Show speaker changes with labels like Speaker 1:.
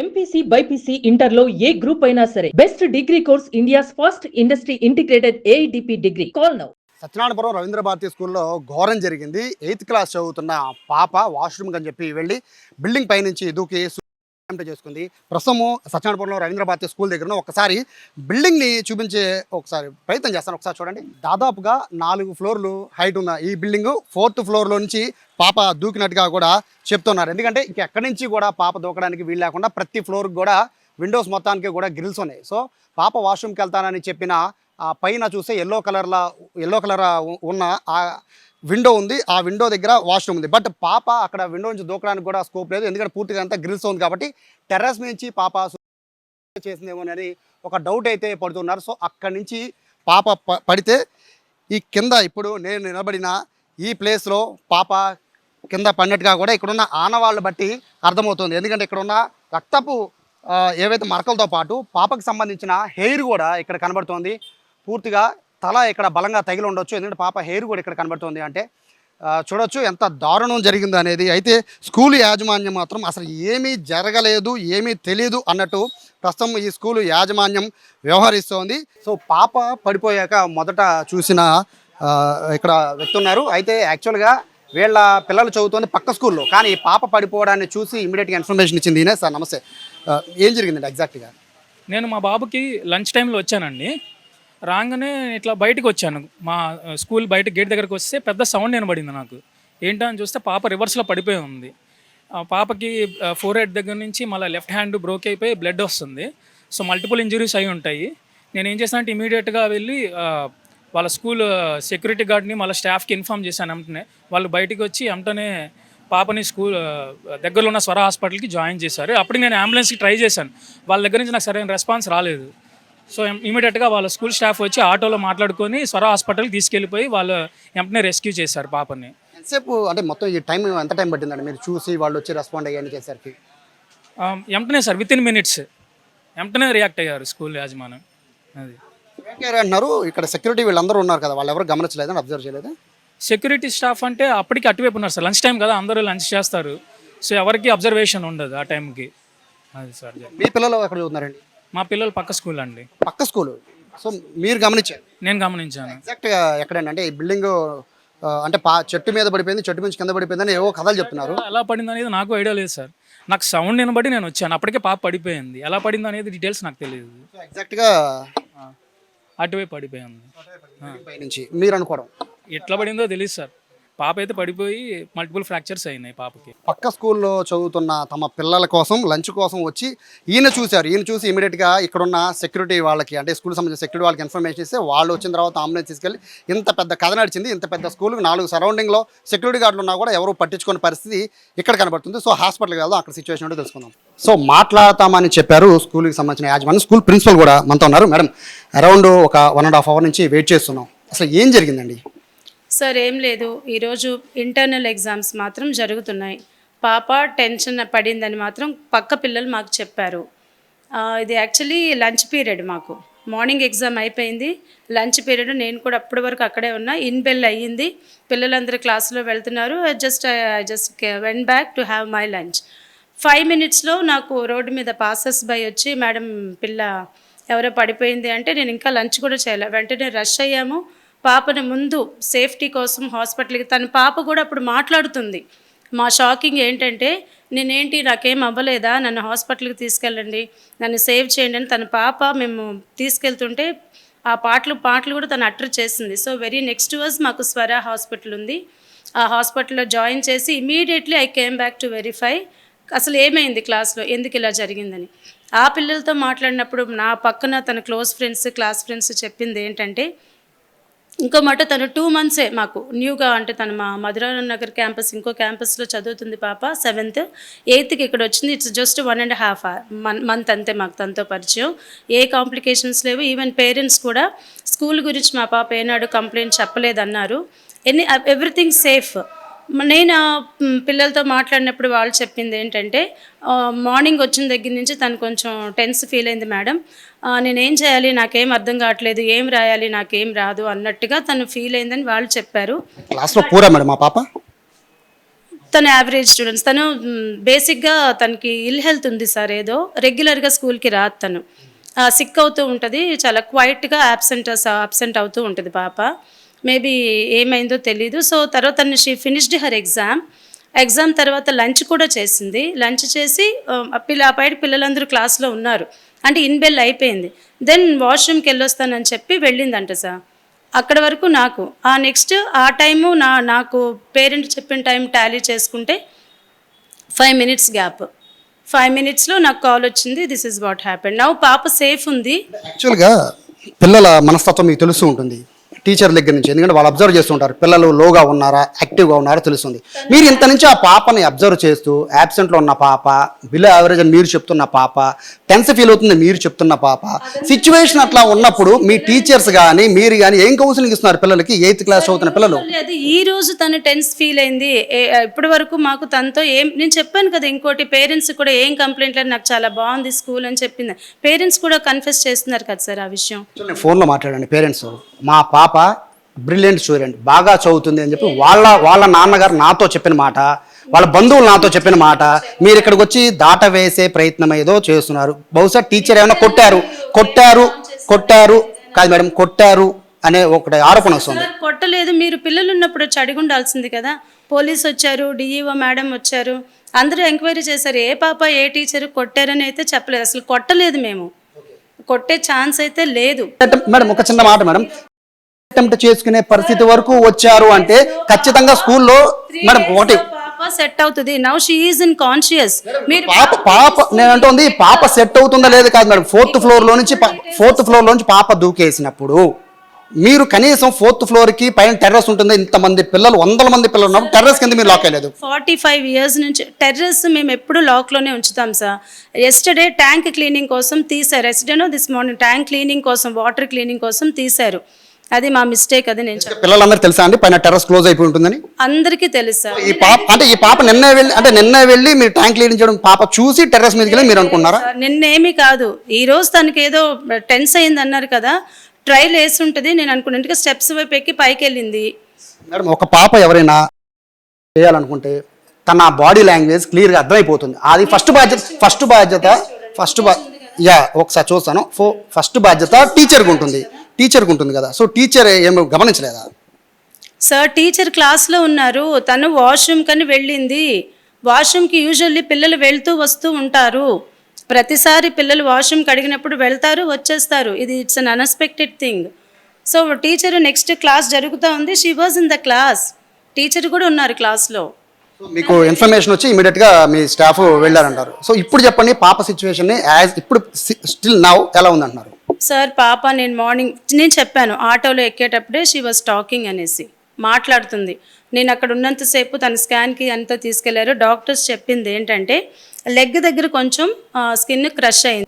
Speaker 1: MPC BiPC ఇంటర్లో ఏ group అయినా సరే best degree course India's first industry integrated AIDP degree. Call now.
Speaker 2: Satyanarayanapuram Ravindra Bharati స్కూల్లో ఘోరం జరిగింది. 8th క్లాస్ చదువుతున్న పాప వాష్రూమ్ అని చెప్పి వెళ్ళి బిల్డింగ్ పైనుంచి దూకి అటెంప్ట్ చేసుకుంది. ప్రస్తుతం సత్యనారాయణపురంలో రవీంద్ర భారతి స్కూల్ దగ్గర ఒకసారి బిల్డింగ్ని చూపించే ఒకసారి ప్రయత్నం చేస్తాను. ఒకసారి చూడండి. దాదాపుగా 4 ఫ్లోర్లు హైట్ ఉన్న ఈ బిల్డింగ్ 4th ఫ్లోర్లో నుంచి పాప దూకినట్టుగా కూడా చెప్తున్నారు. ఎందుకంటే ఎక్కడి నుంచి కూడా పాప దూకడానికి వీలు లేకుండా ప్రతి ఫ్లోర్కి కూడా విండోస్ మొత్తానికి కూడా గ్రిల్స్ ఉన్నాయి. సో పాప వాష్రూమ్కి వెళ్తానని చెప్పిన పైన చూస్తే ఎల్లో కలర్ ఉన్న ఆ విండో ఉంది. ఆ విండో దగ్గర వాష్రూమ్ ఉంది. బట్ పాప అక్కడ విండో నుంచి దూకడానికి కూడా స్కోప్ లేదు. ఎందుకంటే పూర్తిగా అంతా గ్రిల్స్ ఉంది కాబట్టి టెర్రస్ నుంచి పాప చేసిందేమో అని ఒక డౌట్ అయితే పడుతున్నారు. సో అక్కడి నుంచి పాప పడితే ఈ కింద ఇప్పుడు నేను నిలబడిన ఈ ప్లేస్లో పాప కింద పడినట్టుగా కూడా ఇక్కడున్న ఆనవాళ్ళు బట్టి అర్థమవుతుంది. ఎందుకంటే ఇక్కడున్న రక్తపు ఏవైతే మరకలతో పాటు పాపకు సంబంధించిన హెయిర్ కూడా ఇక్కడ కనబడుతోంది. పూర్తిగా తల ఇక్కడ బలంగా తగిలి ఉండొచ్చు. ఎందుకంటే పాప హెయిర్ కూడా ఇక్కడ కనబడుతుంది. అంటే చూడొచ్చు ఎంత దారుణం జరిగింది అనేది. అయితే స్కూల్ యాజమాన్యం మాత్రం అసలు ఏమీ జరగలేదు, ఏమీ తెలియదు అన్నట్టు ప్రస్తుతం ఈ స్కూలు యాజమాన్యం వ్యవహరిస్తోంది. సో పాప పడిపోయాక మొదట చూసిన ఇక్కడ వ్యక్తి ఉన్నారు. అయితే యాక్చువల్గా వీళ్ళ పిల్లలు చదువుతుంది పక్క స్కూల్లో, కానీ పాప పడిపోవడాన్ని చూసి ఇమీడియట్గా ఇన్ఫర్మేషన్ ఇచ్చింది ఈయనే. సార్ నమస్తే, ఏం జరిగిందండి ఎగ్జాక్ట్గా?
Speaker 3: నేను మా బాబుకి లంచ్ టైంలో వచ్చానండి. రాగానే ఇట్లా బయటకు వచ్చాను. మా స్కూల్ బయట గేట్ దగ్గరకు వస్తే పెద్ద సౌండ్ వినబడింది నాకు. ఏంటో అని చూస్తే పాప రివర్స్లో పడిపోయి ఉంది. పాపకి ఫోర్ హెడ్ దగ్గర నుంచి మళ్ళీ లెఫ్ట్ హ్యాండ్ బ్రోక్ అయిపోయి బ్లడ్ వస్తుంది. సో మల్టిపుల్ ఇంజరీస్ అయి ఉంటాయి. నేను ఏం చేశానంటే ఇమీడియట్గా వెళ్ళి వాళ్ళ స్కూల్ సెక్యూరిటీ గార్డ్ని మళ్ళీ స్టాఫ్కి ఇన్ఫామ్ చేశాను. వెంటనే వాళ్ళు బయటికి వచ్చి వెంటనే పాపని స్కూల్ దగ్గరలో ఉన్న స్వర హాస్పిటల్కి జాయిన్ చేశారు. అప్పటికి నేను అంబులెన్స్కి ట్రై చేశాను. వాళ్ళ దగ్గర నుంచి నాకు సరైన రెస్పాన్స్ రాలేదు. సో ఇమీడియట్గా వాళ్ళ స్కూల్ స్టాఫ్ వచ్చి ఆటోలో మాట్లాడుకొని స్వర హాస్పిటల్కి తీసుకెళ్ళిపోయి వాళ్ళు వెంటనే రెస్క్యూ చేశారు పాపని.
Speaker 2: ఎంతసేపు అంటే మొత్తం ఈ టైం ఎంత టైం పట్టిందండి మీరు చూసి వాళ్ళు వచ్చి రెస్పాండ్ అయ్యాని చేసరికి?
Speaker 3: వెంటనే సార్ విత్ ఇన్ మినిట్స్ వెంటనే రియాక్ట్ అయ్యారు స్కూల్ యాజమాన్యం. అది
Speaker 2: అంటున్నారు. ఇక్కడ సెక్యూరిటీ వీళ్ళందరూ ఉన్నారు కదా, వాళ్ళు ఎవరు గమనించలేదని అబ్జర్వ్ చేయలేదు?
Speaker 3: సెక్యూరిటీ స్టాఫ్ అంటే అప్పటికి అటువైపు ఉన్నారు సార్. లంచ్ టైం కదా, అందరూ లంచ్ చేస్తారు. సో ఎవరికి అబ్జర్వేషన్ ఉండదు ఆ టైంకి. అది సార్.
Speaker 2: మీ పిల్లలు ఎక్కడ చదువుతున్నారండి?
Speaker 3: మా పిల్లలు పక్క స్కూల్ అండి.
Speaker 2: పక్క స్కూల్. సో మీరు గమనించారు?
Speaker 3: నేను గమనించాను.
Speaker 2: ఎగ్జాక్ట్గా ఎక్కడండి? అంటే ఈ బిల్డింగ్ అంటే చెట్టు మీద పడిపోయింది, చెట్టు నుంచి కింద పడిపోయిందని ఏవో కథలు చెప్తున్నారు.
Speaker 3: ఎలా పడింది అనేది నాకు ఐడియా లేదు సార్. నాకు సౌండ్ వినబడి నేను వచ్చాను. అప్పటికే పాప పడిపోయింది. ఎలా పడింది అనేది డీటెయిల్స్ నాకు తెలియదు.
Speaker 2: ఎగ్జాక్ట్గా
Speaker 3: అటువైపు పడిపోయింది.
Speaker 2: నుంచి మీరు అనుకోవడం
Speaker 3: ఎట్లా పడిందో తెలియదు సార్. పాప అయితే పడిపోయి మల్టిపుల్ ఫ్రాక్చర్స్ అయినాయి పాపకి.
Speaker 2: పక్క స్కూల్లో చదువుతున్న తమ పిల్లల కోసం లంచ్ కోసం వచ్చి ఈయన చూశారు. ఈయన చూసి ఇమీడియట్గా ఇక్కడున్న సెక్యూరిటీ వాళ్ళకి, అంటే స్కూల్ సంబంధించిన సెక్యూరిటీ వాళ్ళకి ఇన్ఫర్మేషన్ ఇస్తే వాళ్ళు వచ్చిన తర్వాత అంబులెన్స్ తీసుకెళ్ళి ఇంత పెద్ద కథ నడిచింది. ఇంత పెద్ద స్కూల్కి 4 సరౌండింగ్లో సెక్యూరిటీ గార్డులు ఉన్నా కూడా ఎవరు పట్టించుకునే పరిస్థితి ఇక్కడ కనబడుతుంది. సో హాస్పిటల్కి వెళ్దాం, అక్కడ సిచ్యువేషన్ ఏంటో తెలుసుకుందాం. సో మాట్లాడతామని చెప్పారు స్కూల్కి సంబంధించిన యాజమాన్యం. స్కూల్ ప్రిన్సిపల్ కూడా మనతో ఉన్నారు. మేడం, అరౌండ్ ఒక 1.5 hour నుంచి వెయిట్ చేస్తున్నాం. అసలు ఏం జరిగిందండి?
Speaker 4: సార్ ఏం లేదు, ఈరోజు ఇంటర్నల్ ఎగ్జామ్స్ మాత్రం జరుగుతున్నాయి. పాప టెన్షన్ పడిందని మాత్రం పక్క పిల్లలు మాకు చెప్పారు. ఇది యాక్చువల్లీ లంచ్ పీరియడ్, మాకు మార్నింగ్ ఎగ్జామ్ అయిపోయింది, లంచ్ పీరియడ్. నేను కూడా అప్పటి వరకు అక్కడే ఉన్నా. ఇన్ బెల్ అయ్యింది, పిల్లలందరూ క్లాసులో వెళ్తున్నారు. Just went back to have my lunch. 5 minutesలో నాకు రోడ్డు మీద పాసెస్ బై వచ్చి, మేడం పిల్ల ఎవరో పడిపోయింది అంటే నేను ఇంకా లంచ్ కూడా చేయలే. వెంటనే రష్ అయ్యాము. పాపని ముందు సేఫ్టీ కోసం హాస్పిటల్కి, తన పాప కూడా అప్పుడు మాట్లాడుతుంది. మా షాకింగ్ ఏంటంటే, నేనేంటి నాకేం అవ్వలేదా, నన్ను హాస్పిటల్కి తీసుకెళ్ళండి, నన్ను సేవ్ చేయండి అని తన పాప మేము తీసుకెళ్తుంటే ఆ పాటలు కూడా తను అటర్ చేసింది. సో వెరీ నెక్స్ట్ వాజ్ మాకు స్వర హాస్పిటల్ ఉంది. ఆ హాస్పిటల్లో జాయిన్ చేసి immediately I came back to verify అసలు ఏమైంది క్లాస్లో, ఎందుకు ఇలా జరిగిందని. ఆ పిల్లలతో మాట్లాడినప్పుడు నా పక్కన తన క్లోజ్ ఫ్రెండ్స్, క్లాస్ ఫ్రెండ్స్ చెప్పింది ఏంటంటే, ఇంకో మాట తను 2 months మాకు న్యూగా, అంటే తను మా మధురానగర్ క్యాంపస్ ఇంకో క్యాంపస్లో చదువుతుంది పాప. 7th 8th ఇక్కడ వచ్చింది. ఇట్స్ జస్ట్ 1.5 month అంతే మాకు తనతో పరిచయం. ఏ కాంప్లికేషన్స్ లేవు. ఈవెన్ పేరెంట్స్ కూడా స్కూల్ గురించి మా పాప ఏనాడు కంప్లైంట్ చెప్పలేదన్నారు. Everything safe. నేను పిల్లలతో మాట్లాడినప్పుడు వాళ్ళు చెప్పింది ఏంటంటే, మార్నింగ్ వచ్చిన దగ్గర నుంచి తను కొంచెం టెన్స్ ఫీల్ అయింది మేడం, నేనేం చేయాలి నాకేం అర్థం కావట్లేదు, ఏం రాయాలి నాకేం రాదు అన్నట్టుగా తను ఫీల్ అయిందని వాళ్ళు చెప్పారు.
Speaker 2: క్లాస్లో పూరా మేడం మా పాప
Speaker 4: తను యావరేజ్ స్టూడెంట్స్, తను బేసిక్గా తనకి ఇల్ హెల్త్ ఉంది సార్, ఏదో రెగ్యులర్గా స్కూల్కి రాదు తను, సిక్ అవుతూ ఉంటుంది, చాలా క్వైట్గా అబ్సెంట్ అవుతూ ఉంటుంది పాప. మేబీ ఏమైందో తెలీదు. సో తర్వాత తను షీ ఫినిష్డ్ హర్ ఎగ్జామ్ తర్వాత లంచ్ కూడా చేసింది. లంచ్ చేసి బయట పిల్లలందరూ క్లాస్లో ఉన్నారు, అంటే ఇన్ బెల్ అయిపోయింది. దెన్ వాష్రూమ్కి వెళ్ళొస్తానని చెప్పి వెళ్ళిందంట సార్. అక్కడ వరకు నాకు నెక్స్ట్ ఆ టైము నాకు పేరెంట్ చెప్పిన టైం టాలీ చేసుకుంటే 5 minutes గ్యాప్. 5 minutesలో నాకు కాల్ వచ్చింది, this is what happened. Now పాప సేఫ్ ఉంది.
Speaker 2: యాక్చువల్గా పిల్లల మనస్తత్వం మీకు తెలుస్తూ ఉంటుంది టీచర్ దగ్గర నుంచి, ఎందుకంటే వాళ్ళు అబ్జర్వ్ చేస్తుంటారు పిల్లలు లోగా ఉన్నారా యాక్టివ్గా ఉన్నారా తెలుస్తుంది. మీరు ఇంత నుంచి ఆ పాపని అబ్జర్వ్ చేస్తూ యాబ్సెంట్లో ఉన్న పాప, బిలో యావరేజ్ అని మీరు చెప్తున్న పాప, టెన్స్ ఫీల్ అవుతుంది మీరు చెప్తున్న పాప, సిచ్యువేషన్ అట్లా ఉన్నప్పుడు మీ టీచర్స్ కానీ మీరు కానీ ఏం కౌన్సిలింగ్ ఇస్తున్నారు పిల్లలకి? 8th class చదువుతున్న పిల్లలు.
Speaker 4: అది ఈ రోజు తను టెన్స్ ఫీల్ అయింది. ఇప్పటి వరకు మాకు తనతో నేను చెప్పాను కదా, ఇంకోటి పేరెంట్స్ కూడా ఏం కంప్లైంట్ లేదు, నాకు చాలా బాగుంది స్కూల్ అని చెప్పింది. పేరెంట్స్ కూడా కన్ఫెస్ చేస్తున్నారు కదా సార్ ఆ విషయం.
Speaker 2: నేను ఫోన్లో మాట్లాడండి పేరెంట్స్, మా పాప బ్రిలియంట్ స్టూడెంట్ బాగా చదువుతుంది అని చెప్పి వాళ్ళ నాన్నగారు నాతో చెప్పిన మాట, వాళ్ళ బంధువులు నాతో చెప్పిన మాట, మీరు ఇక్కడికి వచ్చి దాట వేసే ప్రయత్నం ఏదో చేస్తున్నారు. బహుశా టీచర్ ఏమైనా కొట్టారు కాదు మేడం, కొట్టారు అనే ఒకటి ఆరోపణ వస్తుంది.
Speaker 4: కొట్టలేదు, మీరు పిల్లలు ఉన్నప్పుడు వచ్చి అడిగి ఉండాల్సింది కదా. పోలీస్ వచ్చారు, డిఈఓ మేడం వచ్చారు, అందరూ ఎంక్వైరీ చేశారు. ఏ పాప ఏ టీచర్ కొట్టారని అయితే చెప్పలేదు, అసలు కొట్టలేదు, మేము కొట్టే ఛాన్స్ అయితే లేదు.
Speaker 2: మేడం ఒక చిన్న మాట మేడం, అటెంప్ట్ చేసుకునే పరిస్థితి వరకు వచ్చారు అంటే ఖచ్చితంగా స్కూల్లో మేడం ఒకటి
Speaker 4: పాప సెట్ అవుతుంది. Now she is in conscious. మీరు
Speaker 2: పాప నేను అంటుంది పాప సెట్ అవుతుందా లేదు కాదు మేడం, 4th floor లోంచి పాప దూకేసినప్పుడు మీరు కనీసం 4th floor కి పైన టెర్రస్ ఉంటుంది, ఇంతమంది పిల్లలు 100 మంది పిల్లలు ఉన్నప్పుడు టెర్రస్ కింద మీరు లాక్ అయ్యలేదు.
Speaker 4: 45 years నుంచి టెర్రస్ మేము ఎప్పుడు లాక్లోనే ఉంచుతాం సార్. ఎస్టర్డే ట్యాంక్ క్లీనింగ్ కోసం తీశారు, ఎస్టర్డేనో దిస్ మార్నింగ్ ట్యాంక్ క్లీనింగ్ కోసం, వాటర్ క్లీనింగ్ కోసం తీశారు. అది మా మిస్టేక్, అది నేను చెప్పాను.
Speaker 2: పిల్లలందరూ తెలుసా అండి పైన టెర్రస్ క్లోజ్ అయిపోయి ఉంటుందని?
Speaker 4: అందరికీ తెలుసు సార్.
Speaker 2: ఈ పాప నిన్నే వెళ్ళి మీరు ట్యాంక్ క్లీన్ చేయడం పాప చూసి టెర్రస్ మీదకి వెళ్ళి మీరు అనుకున్నారా?
Speaker 4: నిన్నేమి కాదు, ఈ రోజు తనకి ఏదో టెన్స్ అయింది అన్నారు కదా, ట్రైల్ వేసి ఉంటుంది నేను అనుకున్నాను. ఇంకా స్టెప్స్ వైపు ఎక్కి పైకి వెళ్ళింది. మేడం
Speaker 2: ఒక పాప ఎవరైనా చేయాలనుకుంటే తన బాడీ లాంగ్వేజ్ క్లియర్గా అర్థమైపోతుంది. అది ఫస్ట్ బాధ్యత ఒకసారి చూస్తాను. ఫస్ట్ బాధ్యత టీచర్కి ఉంటుంది కదా. సో టీచర్ ఏమో గమనించలేదా
Speaker 4: సార్? టీచర్ క్లాస్లో ఉన్నారు, తను వాష్రూమ్ కని వెళ్ళింది. వాష్రూమ్కి యూజువల్లీ పిల్లలు వెళ్తూ వస్తూ ఉంటారు, ప్రతిసారి పిల్లలు వాష్రూమ్కి అడిగినప్పుడు వెళ్తారు వచ్చేస్తారు. ఇది it's an unexpected thing. So teacher next class జరుగుతూ ఉంది, she was in the class, teacher కూడా ఉన్నారు క్లాస్లో.
Speaker 2: మీకు ఇన్ఫర్మేషన్ వచ్చి ఇమీడియట్గా మీ స్టాఫ్ వెళ్ళారంటారు. సో ఇప్పుడు చెప్పండి పాప సిచ్యువేషన్ని ఇప్పుడు స్టిల్ నౌ ఎలా ఉందంటున్నారు?
Speaker 4: సార్ పాప నేను చెప్పాను ఆటోలో ఎక్కేటప్పుడే షీ వాజ్ టాకింగ్ అనేసి మాట్లాడుతుంది. నేను అక్కడ ఉన్నంతసేపు తన స్కాన్కి అంతా తీసుకెళ్లారు. డాక్టర్స్ చెప్పింది ఏంటంటే లెగ్ దగ్గర కొంచెం స్కిన్ క్రష్ అయింది.